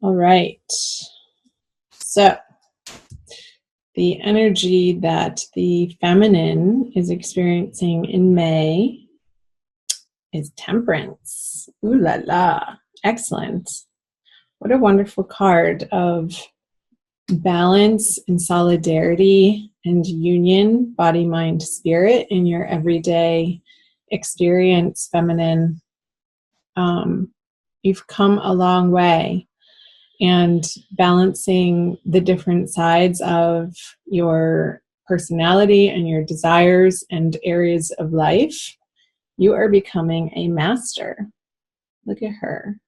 All right. So the energy that the feminine is experiencing in May is temperance. Ooh la la. Excellent. What a wonderful card of balance and solidarity and union, body, mind, spirit in your everyday experience, feminine. You've come a long way. And balancing the different sides of your personality and your desires and areas of life, you are becoming a master. Look at her.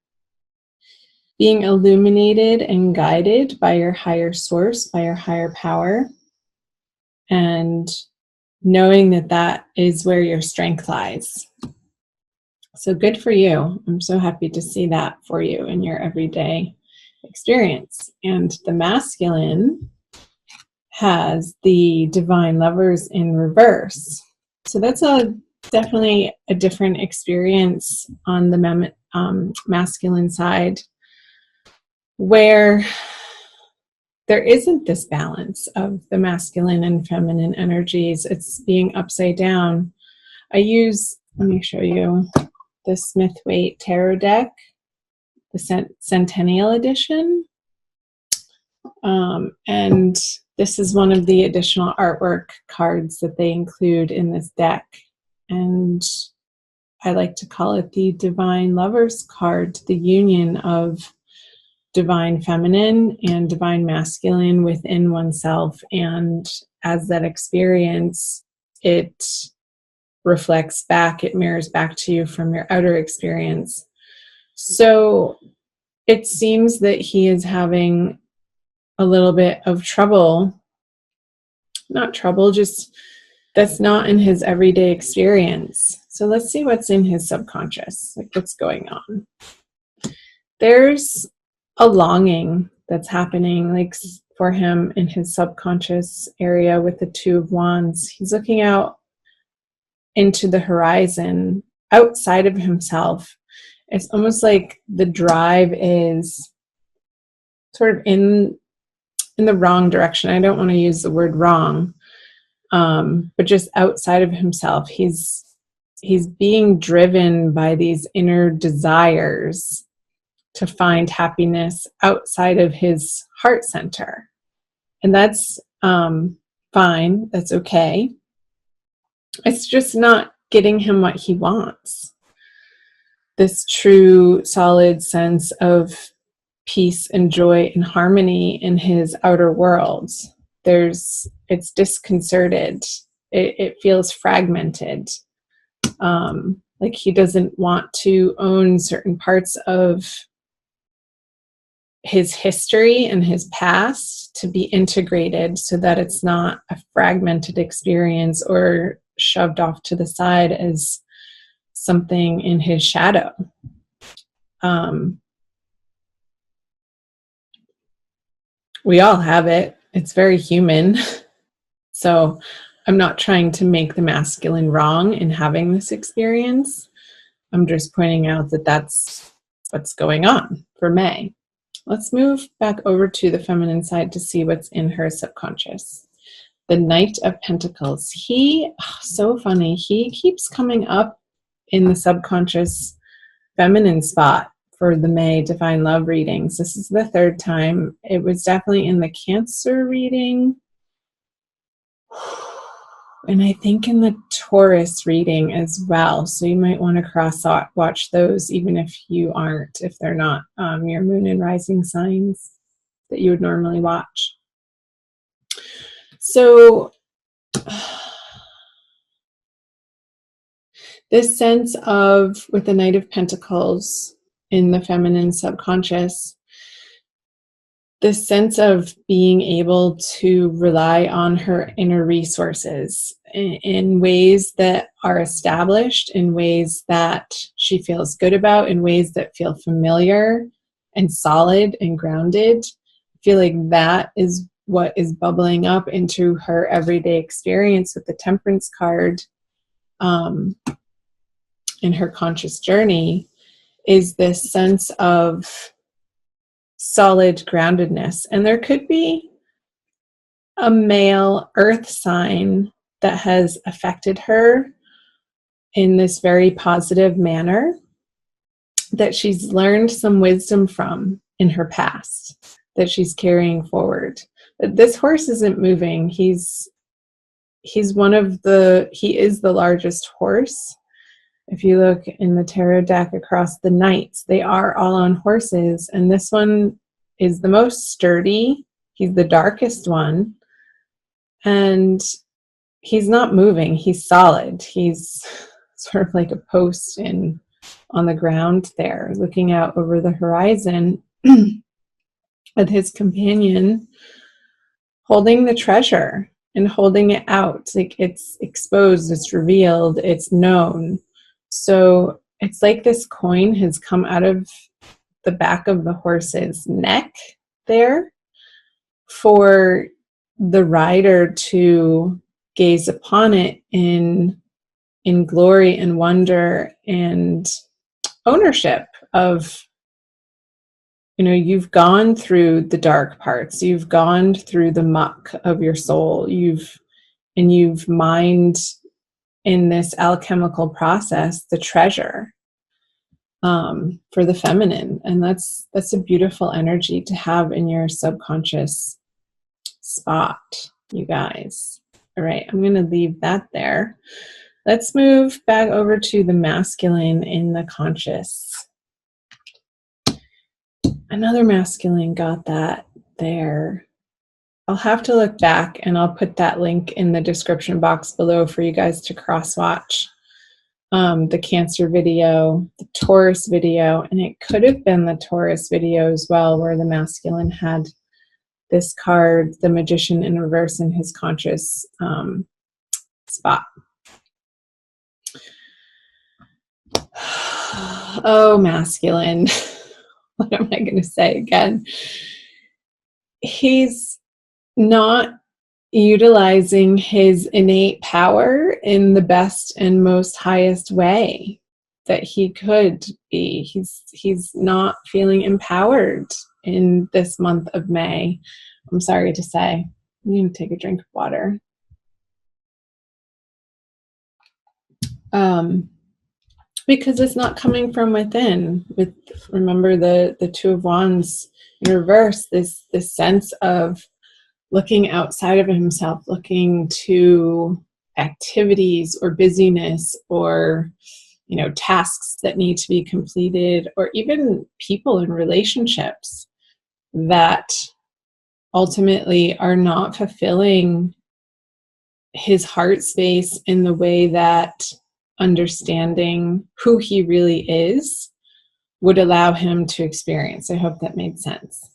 Being illuminated and guided by your higher source, by your higher power, and knowing that that is where your strength lies. So good for you. I'm so happy to see that for you in your everyday experience. And the masculine has the divine lovers in reverse. So that's definitely a different experience on the masculine side, where there isn't this balance of the masculine and feminine energies. It's being upside down. Let me show you the Smith-Waite Tarot deck, the Centennial Edition. And this is one of the additional artwork cards that they include in this deck. And I like to call it the Divine Lovers card, the union of divine feminine and divine masculine within oneself. And as that experience, it reflects back, it mirrors back to you from your outer experience. So it seems that he is having a little bit of trouble, not trouble, just that's not in his everyday experience. So let's see what's in his subconscious, like what's going on. There's a longing that's happening, like for him in his subconscious area with the Two of Wands. He's looking out into the horizon outside of himself. It's almost like the drive is sort of in the wrong direction. I don't want to use the word wrong, but just outside of himself. He's being driven by these inner desires to find happiness outside of his heart center. And that's fine. That's okay. It's just not getting him what he wants. This true, solid sense of peace and joy and harmony in his outer worlds. It's disconcerted. It feels fragmented. Like he doesn't want to own certain parts of his history and his past to be integrated so that it's not a fragmented experience or shoved off to the side as something in his shadow. We all have it. It's very human. So I'm not trying to make the masculine wrong in having this experience. I'm just pointing out that that's what's going on for May. Let's move back over to the feminine side to see what's in her subconscious. The Knight of Pentacles. So funny. He keeps coming up in the subconscious feminine spot for the May Divine Love readings. This is the third time. It was definitely in the Cancer reading. And I think in the Taurus reading as well. So you might want to cross-watch those, even if they're not your moon and rising signs that you would normally watch. So this sense of, with the Knight of Pentacles in the feminine subconscious, this sense of being able to rely on her inner resources in ways that are established, in ways that she feels good about, in ways that feel familiar and solid and grounded. I feel like that is what is bubbling up into her everyday experience with the Temperance card in her conscious journey, is this sense of solid groundedness. And there could be a male earth sign that has affected her in this very positive manner that she's learned some wisdom from in her past that she's carrying forward. But this horse isn't moving. He is the largest horse. If you look in the tarot deck across the knights, they are all on horses, and this one is the most sturdy. He's the darkest one, and he's not moving. He's solid. He's sort of like a post on the ground there, looking out over the horizon with his companion holding the treasure and holding it out. Like, it's exposed, it's revealed, it's known. So it's like this coin has come out of the back of the horse's neck there for the rider to gaze upon it in glory and wonder and ownership of, you've gone through the dark parts, you've gone through the muck of your soul, you've mined in this alchemical process the treasure for the feminine. And that's a beautiful energy to have in your subconscious spot, you guys. All right, I'm going to leave that there. Let's move back over to the masculine in the conscious. Another masculine got that there. I'll have to look back, and I'll put that link in the description box below for you guys to cross-watch. The Cancer video, the Taurus video, and it could have been the Taurus video as well, where the masculine had this card, the Magician in reverse, in his conscious spot. Oh, masculine. What am I going to say again? He's not utilizing his innate power in the best and most highest way that he could be. He's not feeling empowered in this month of May. I'm sorry to say. I'm going to take a drink of water. Because it's not coming from within. Remember the Two of Wands in reverse, this sense of looking outside of himself, looking to activities or busyness or tasks that need to be completed, or even people in relationships that ultimately are not fulfilling his heart space in the way that understanding who he really is would allow him to experience. I hope that made sense.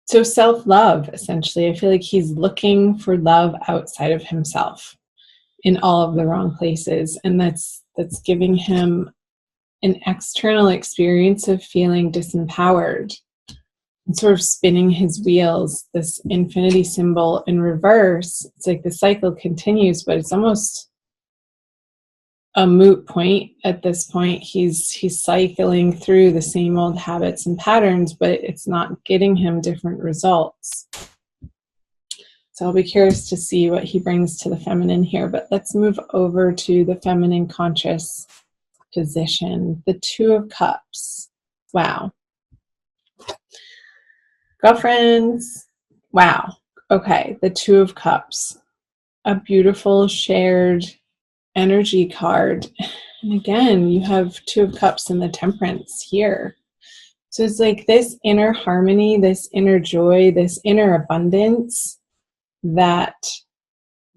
So self-love, essentially. I feel like he's looking for love outside of himself in all of the wrong places. And that's giving him an external experience of feeling disempowered and sort of spinning his wheels. This infinity symbol in reverse, it's like the cycle continues, but it's almost a moot point at this point. He's cycling through the same old habits and patterns, but it's not getting him different results. So I'll be curious to see what he brings to the feminine here. But let's move over to the feminine conscious position. The Two of Cups. Wow. Girlfriends. Wow. Okay, the Two of Cups. A beautiful shared energy card. And again, you have Two of Cups and the Temperance here. So it's like this inner harmony, this inner joy, this inner abundance that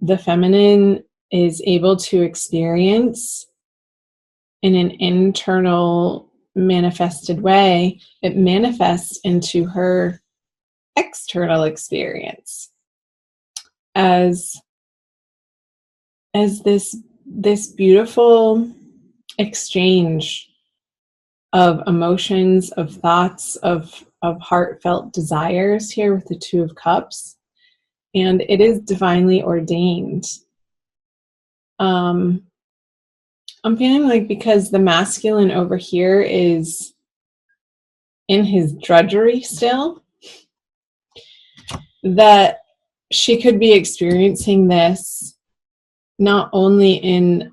the feminine is able to experience in an internal manifested way. It manifests into her external experience as this beautiful exchange of emotions, of thoughts, of heartfelt desires here with the Two of Cups. And it is divinely ordained. I'm feeling like because the masculine over here is in his drudgery still, that she could be experiencing this not only in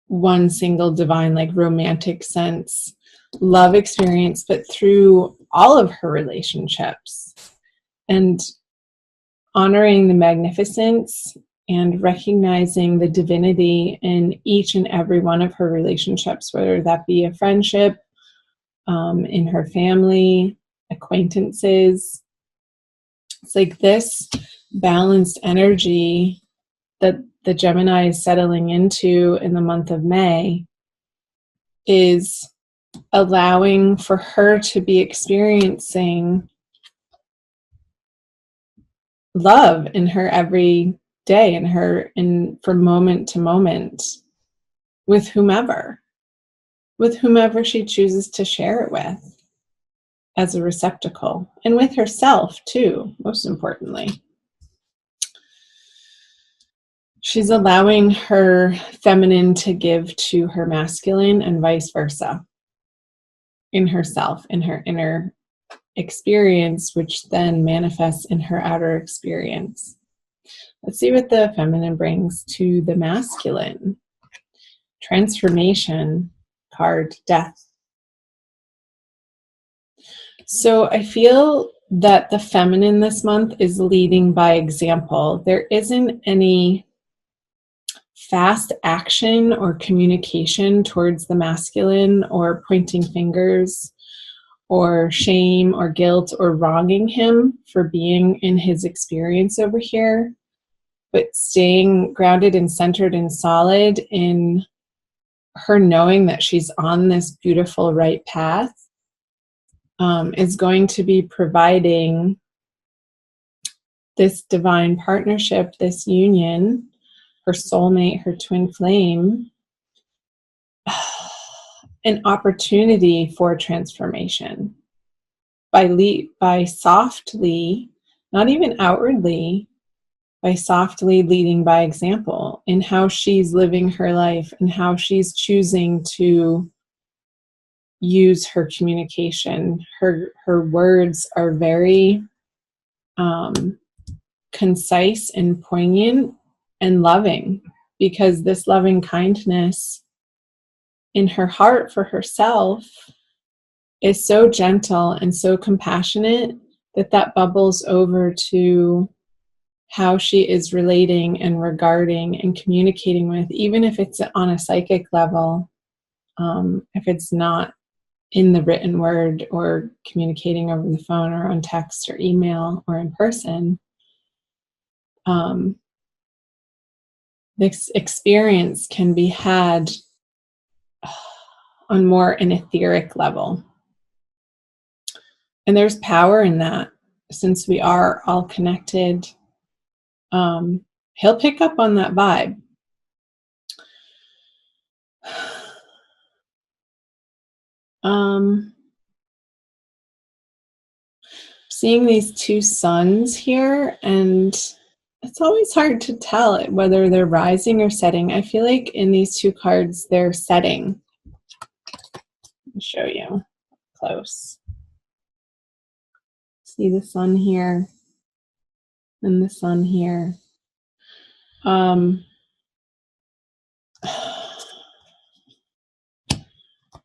one single divine, like romantic sense, love experience, but through all of her relationships, and honoring the magnificence and recognizing the divinity in each and every one of her relationships, whether that be a friendship, in her family, acquaintances. It's like this balanced energy that the Gemini is settling into in the month of May is allowing for her to be experiencing love in her every day, from moment to moment, with whomever she chooses to share it with as a receptacle, and with herself too, most importantly. She's allowing her feminine to give to her masculine and vice versa in herself, in her inner experience, which then manifests in her outer experience. Let's see what the feminine brings to the masculine. Transformation card, death. So I feel that the feminine this month is leading by example. There isn't any fast action or communication towards the masculine, or pointing fingers or shame or guilt or wronging him for being in his experience over here, but staying grounded and centered and solid in her knowing that she's on this beautiful right path, is going to be providing this divine partnership, this union, her soulmate, her twin flame, an opportunity for transformation by softly, not even outwardly, by softly leading by example in how she's living her life and how she's choosing to use her communication. Her words are very concise and poignant and loving, because this loving kindness in her heart for herself is so gentle and so compassionate that bubbles over to how she is relating and regarding and communicating with, even if it's on a psychic level, if it's not in the written word or communicating over the phone or on text or email or in person. This experience can be had on more an etheric level. And there's power in that, since we are all connected. He'll pick up on that vibe. Seeing these two suns here, and it's always hard to tell whether they're rising or setting. I feel like in these two cards, they're setting. I'll show you close. See the sun here and the sun here.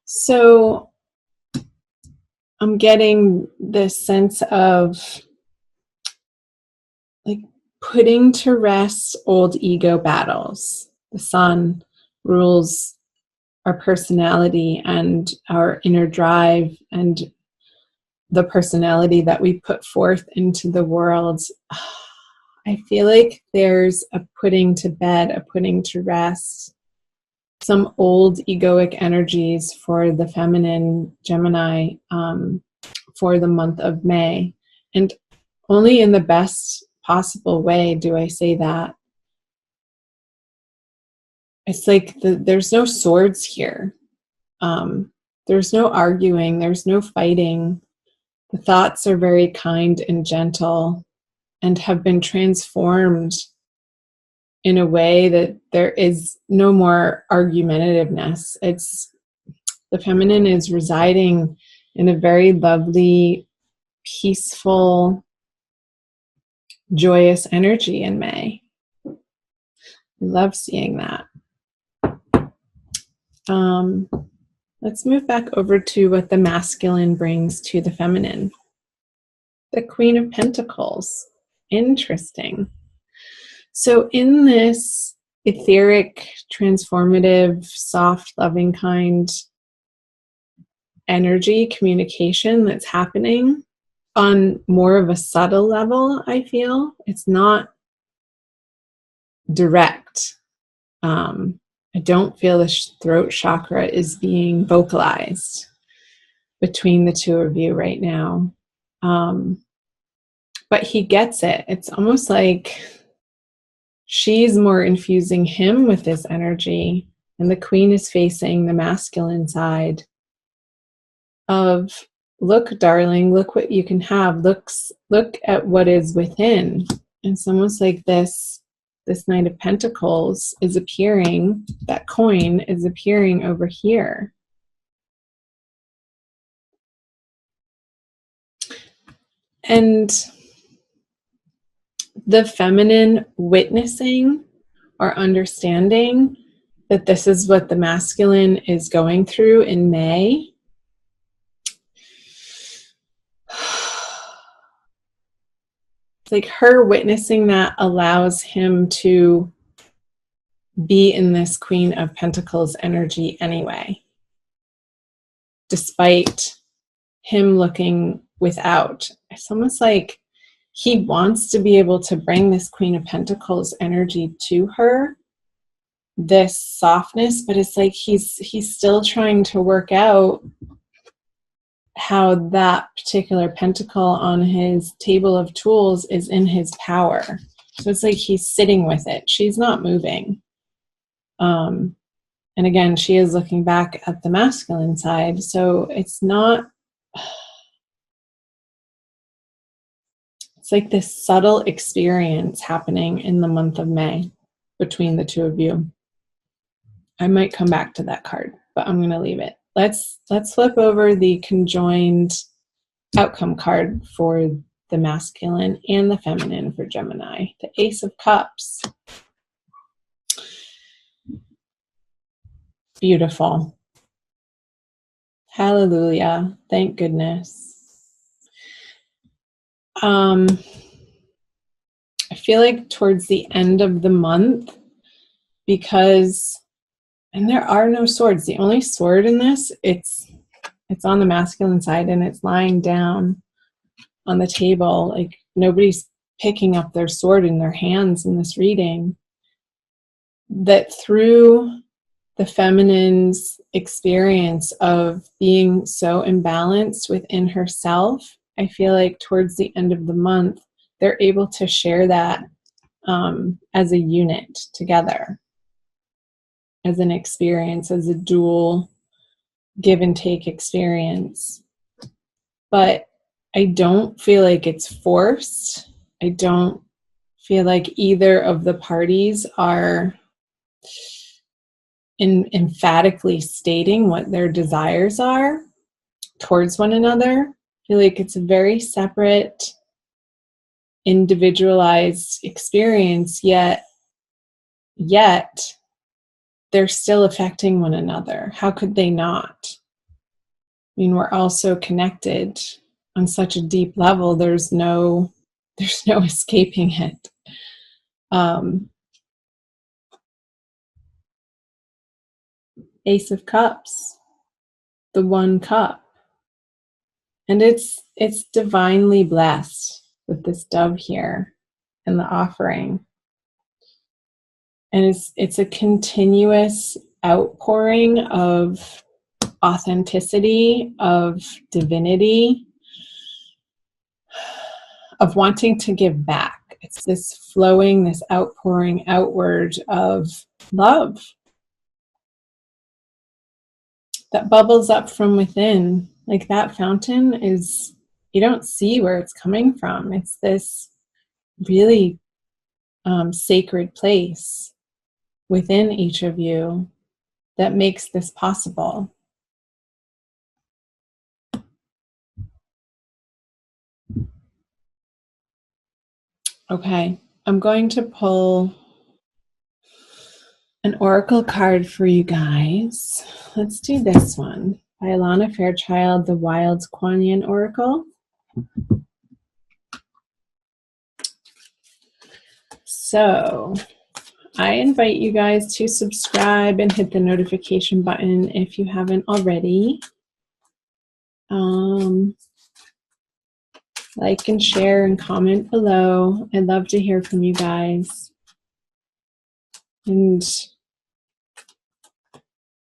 So I'm getting this sense of like putting to rest old ego battles. The sun rules our personality and our inner drive and the personality that we put forth into the world. I feel like there's a putting to bed, a putting to rest, some old egoic energies for the feminine Gemini for the month of May. And only in the best possible way do I say that. It's like there's no swords here. There's no arguing. There's no fighting. The thoughts are very kind and gentle and have been transformed in a way that there is no more argumentativeness. The feminine is residing in a very lovely, peaceful, joyous energy in May. I love seeing that. Let's move back over to what the masculine brings to the feminine. The Queen of Pentacles. Interesting. So in this etheric, transformative, soft, loving, kind energy communication that's happening on more of a subtle level, I feel. It's not direct. I don't feel the throat chakra is being vocalized between the two of you right now. But he gets it. It's almost like she's more infusing him with this energy, and the Queen is facing the masculine side of, look, darling, look what you can have. Look at what is within. And it's almost like this Knight of Pentacles is appearing, that coin is appearing over here. And the feminine witnessing or understanding that this is what the masculine is going through in May. It's like her witnessing that allows him to be in this Queen of Pentacles energy anyway, despite him looking without. It's almost like he wants to be able to bring this Queen of Pentacles energy to her, this softness, but it's like he's still trying to work out how that particular pentacle on his table of tools is in his power. So it's like he's sitting with it. She's not moving. And again, she is looking back at the masculine side. So it's not, it's like this subtle experience happening in the month of May between the two of you. I might come back to that card, but I'm going to leave it. Let's flip over the conjoined outcome card for the masculine and the feminine for Gemini. The Ace of Cups. Beautiful. Hallelujah. Thank goodness. I feel like towards the end of the month, because, and there are no swords. The only sword in this, it's on the masculine side and it's lying down on the table. Like nobody's picking up their sword in their hands in this reading. That through the feminine's experience of being so imbalanced within herself, I feel like towards the end of the month, they're able to share that as a unit together, as an experience, as a dual give and take experience. But I don't feel like it's forced. I don't feel like either of the parties are emphatically stating what their desires are towards one another. I feel like it's a very separate, individualized experience, yet they're still affecting one another. How could they not? I mean, we're all so connected on such a deep level. There's no escaping it. Ace of Cups, the one cup. And it's divinely blessed with this dove here and the offering. And it's a continuous outpouring of authenticity, of divinity, of wanting to give back. It's this flowing, this outpouring outward of love that bubbles up from within. Like that fountain is, you don't see where it's coming from. It's this really sacred place within each of you that makes this possible. Okay, I'm going to pull an oracle card for you guys. Let's do this one by Alana Fairchild, the Wild Kuan Yin Oracle. So I invite you guys to subscribe and hit the notification button if you haven't already. Like and share and comment below. I'd love to hear from you guys. And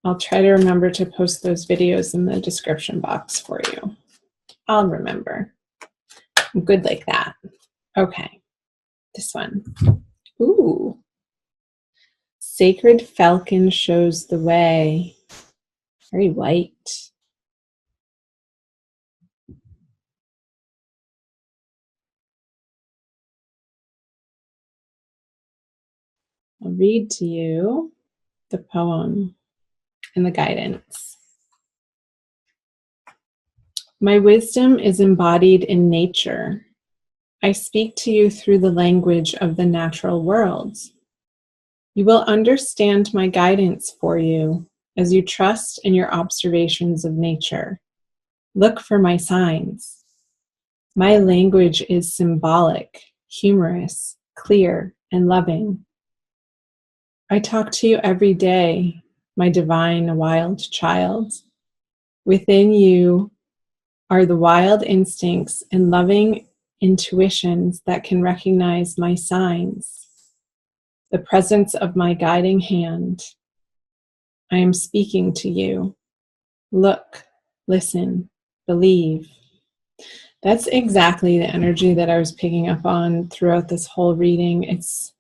I'll try to remember to post those videos in the description box for you. I'll remember. I'm good like that. Okay, this one. Ooh. Sacred Falcon shows the way. Very white. I'll read to you the poem and the guidance. My wisdom is embodied in nature. I speak to you through the language of the natural world. You will understand my guidance for you as you trust in your observations of nature. Look for my signs. My language is symbolic, humorous, clear, and loving. I talk to you every day, my divine wild child. Within you are the wild instincts and loving intuitions that can recognize my signs, the presence of my guiding hand. I am speaking to you. Look, listen, believe. That's exactly the energy that I was picking up on throughout this whole reading. It's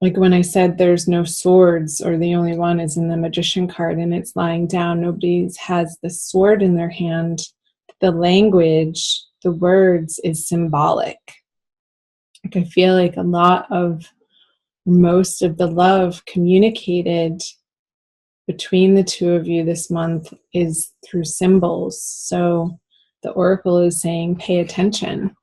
like when I said there's no swords, or the only one is in the Magician card and it's lying down. Nobody has the sword in their hand. The language, the words is symbolic. Like I feel like most of the love communicated between the two of you this month is through symbols. So the oracle is saying, pay attention.